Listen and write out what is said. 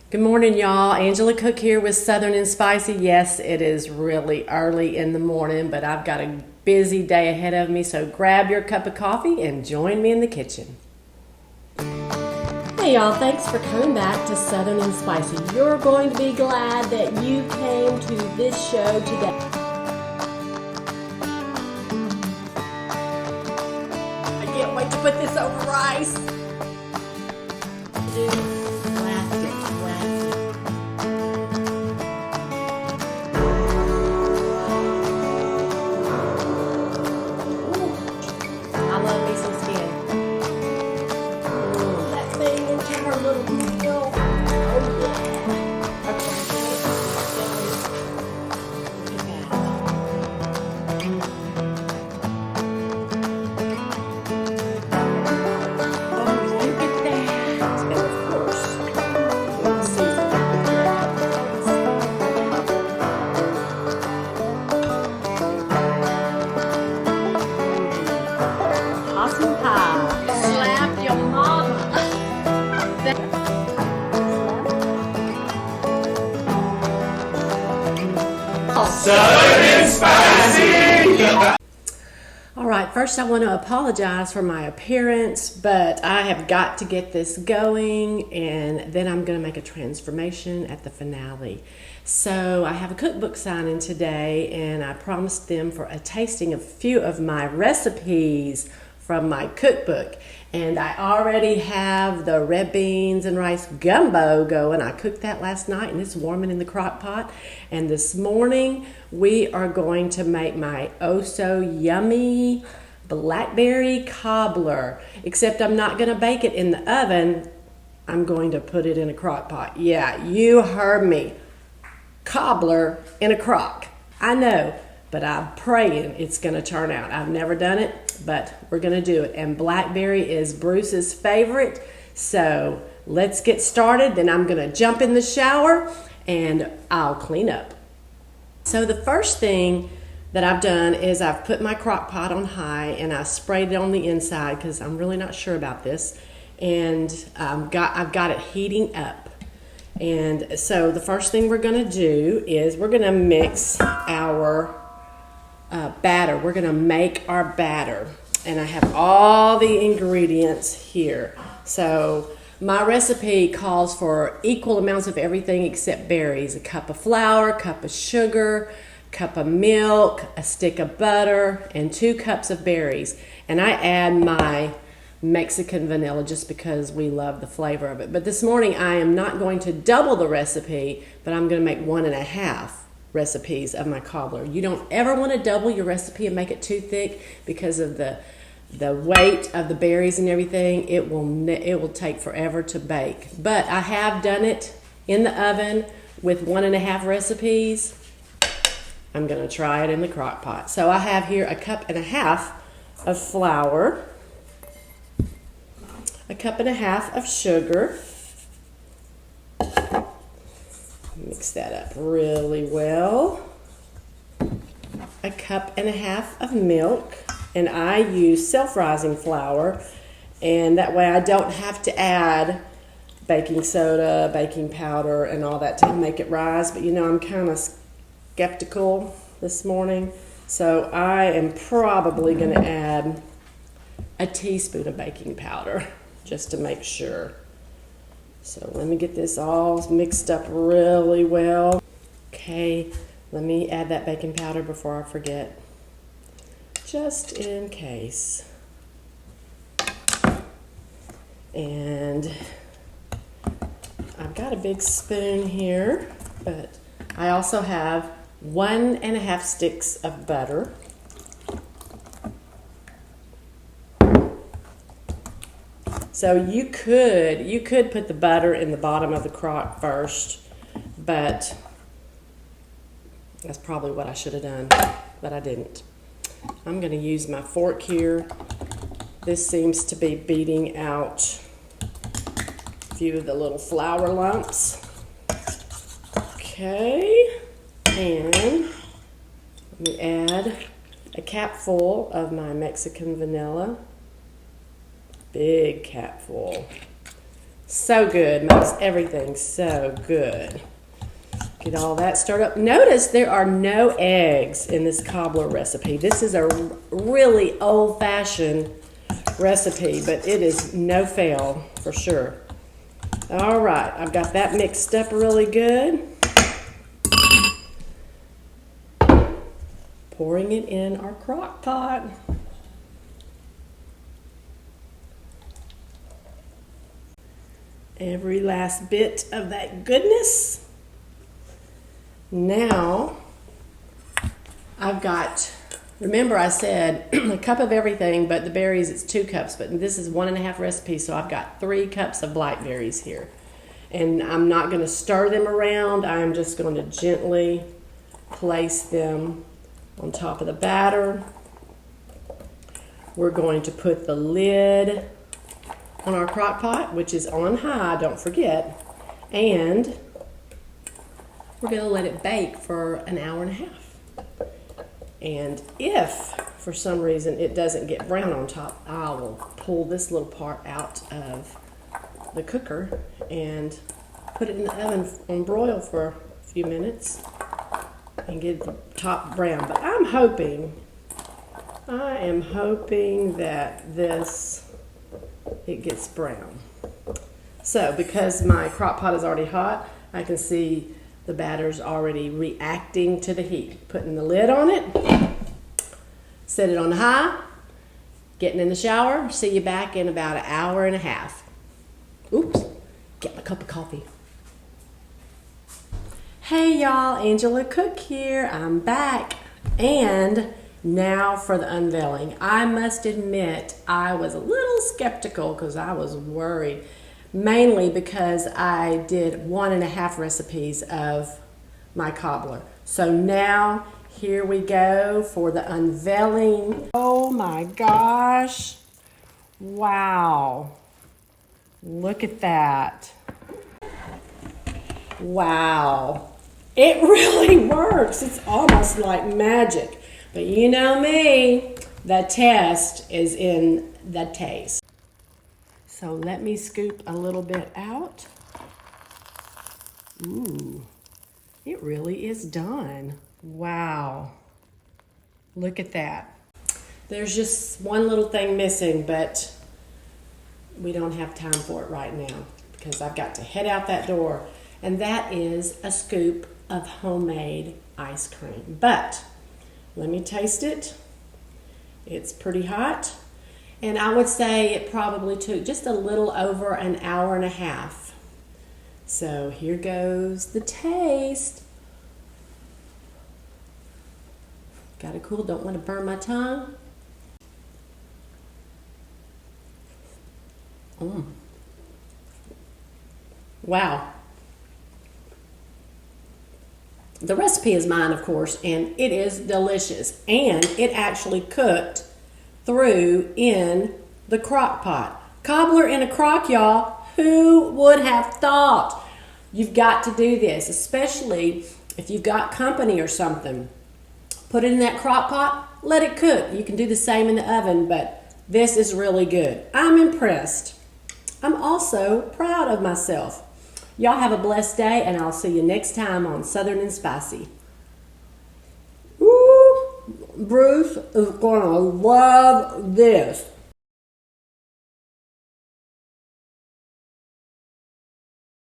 Good morning, y'all. Angela Cook here with Southern and Spicy. Yes, it is really early in the morning, but I've got a busy day ahead of me, so grab your cup of coffee and join me in the kitchen. Hey, y'all. Thanks for coming back to Southern and Spicy. You're going to be glad that you came to this show today. I can't wait to put this over rice. Southern and Spicy! All right, first I want to apologize for my appearance, but I have got to get this going, and then I'm going to make a transformation at the finale. So I have a cookbook signing today, and I promised them for a tasting of a few of my recipes from my cookbook. And I already have the red beans and rice gumbo going. I cooked that last night and it's warming in the crock pot. And this morning we are going to make my oh so yummy blackberry cobbler. Except I'm not going to bake it in the oven. I'm going to put it in a crock pot. Yeah, you heard me. Cobbler in a crock. I know, but I'm praying it's going to turn out. I've never done it, but we're going to do it. And blackberry is Bruce's favorite. So let's get started. Then I'm going to jump in the shower and I'll clean up. So the first thing that I've done is I've put my crock pot on high and I sprayed it on the inside because I'm really not sure about this. And I've got it heating up. And so the first thing we're going to do is we're going to mix our batter. We're going to make our batter. And I have all the ingredients here. So my recipe calls for equal amounts of everything except berries. A cup of flour, a cup of sugar, a cup of milk, a stick of butter, and 2 cups of berries. And I add my Mexican vanilla just because we love the flavor of it. But this morning I am not going to double the recipe, but I'm going to make 1.5 recipes of my cobbler. You don't ever want to double your recipe and make it too thick because of the weight of the berries and everything. It will take forever to bake. But I have done it in the oven with 1.5 recipes. I'm going to try it in the crock pot. So I have here 1.5 cups of flour, 1.5 cups of sugar. Mix that up really well. 1.5 cups of milk, and I use self-rising flour, and that way I don't have to add baking soda, baking powder, and all that to make it rise. But you know, I'm kind of skeptical this morning, so I am probably going to add a teaspoon of baking powder just to make sure. So let me get this all mixed up really well. Okay, let me add that baking powder before I forget, just in case. And I've got a big spoon here, but I also have 1.5 sticks of butter. So you could put the butter in the bottom of the crock first, but that's probably what I should have done, but I didn't. I'm going to use my fork here. This seems to be beating out a few of the little flour lumps. Okay, and let me add a capful of my Mexican vanilla. Big capful. So good, makes everything so good. Get all that stirred up. Notice there are no eggs in this cobbler recipe. This is a really old-fashioned recipe, but it is no fail for sure. All right, I've got that mixed up really good. Pouring it in our crock pot. Every last bit of that goodness. Now, I've got, remember I said a cup of everything, but the berries, it's 2 cups, but this is 1.5 recipes, so I've got 3 cups of blackberries here. And I'm not going to stir them around. I'm just going to gently place them on top of the batter. We're going to put the lid on our crock pot, which is on high, don't forget, and we're going to let it bake for an hour and a half. And if for some reason it doesn't get brown on top, I will pull this little part out of the cooker and put it in the oven on broil for a few minutes and get the top brown. But I am hoping that it gets brown. So because my crock pot is already hot, I can see the batter's already reacting to the heat. Putting the lid on it, set it on high, getting in the shower, see you back in about an hour and a half. Oops, get my cup of coffee. Hey y'all, Angela Cook here. I'm back. And now for the unveiling. I must admit, I was a little skeptical because I was worried. Mainly because I did 1.5 recipes of my cobbler. So now, here we go for the unveiling. Oh my gosh. Wow. Look at that. Wow. It really works. It's almost like magic. But you know me, the test is in the taste. So let me scoop a little bit out. Ooh, it really is done. Wow. Look at that. There's just one little thing missing, but we don't have time for it right now because I've got to head out that door. And that is a scoop of homemade ice cream. But let me taste it. It's pretty hot. And I would say it probably took just a little over an hour and a half. So here goes the taste. Gotta cool, don't want to burn my tongue. Wow. The recipe is mine, of course, and it is delicious. And it actually cooked through in the crock pot. Cobbler in a crock, y'all. Who would have thought? You've got to do this, especially if you've got company or something. Put it in that crock pot, let it cook. You can do the same in the oven, but this is really good. I'm impressed. I'm also proud of myself. Y'all have a blessed day, and I'll see you next time on Southern and Spicy. Bruce is going to love this.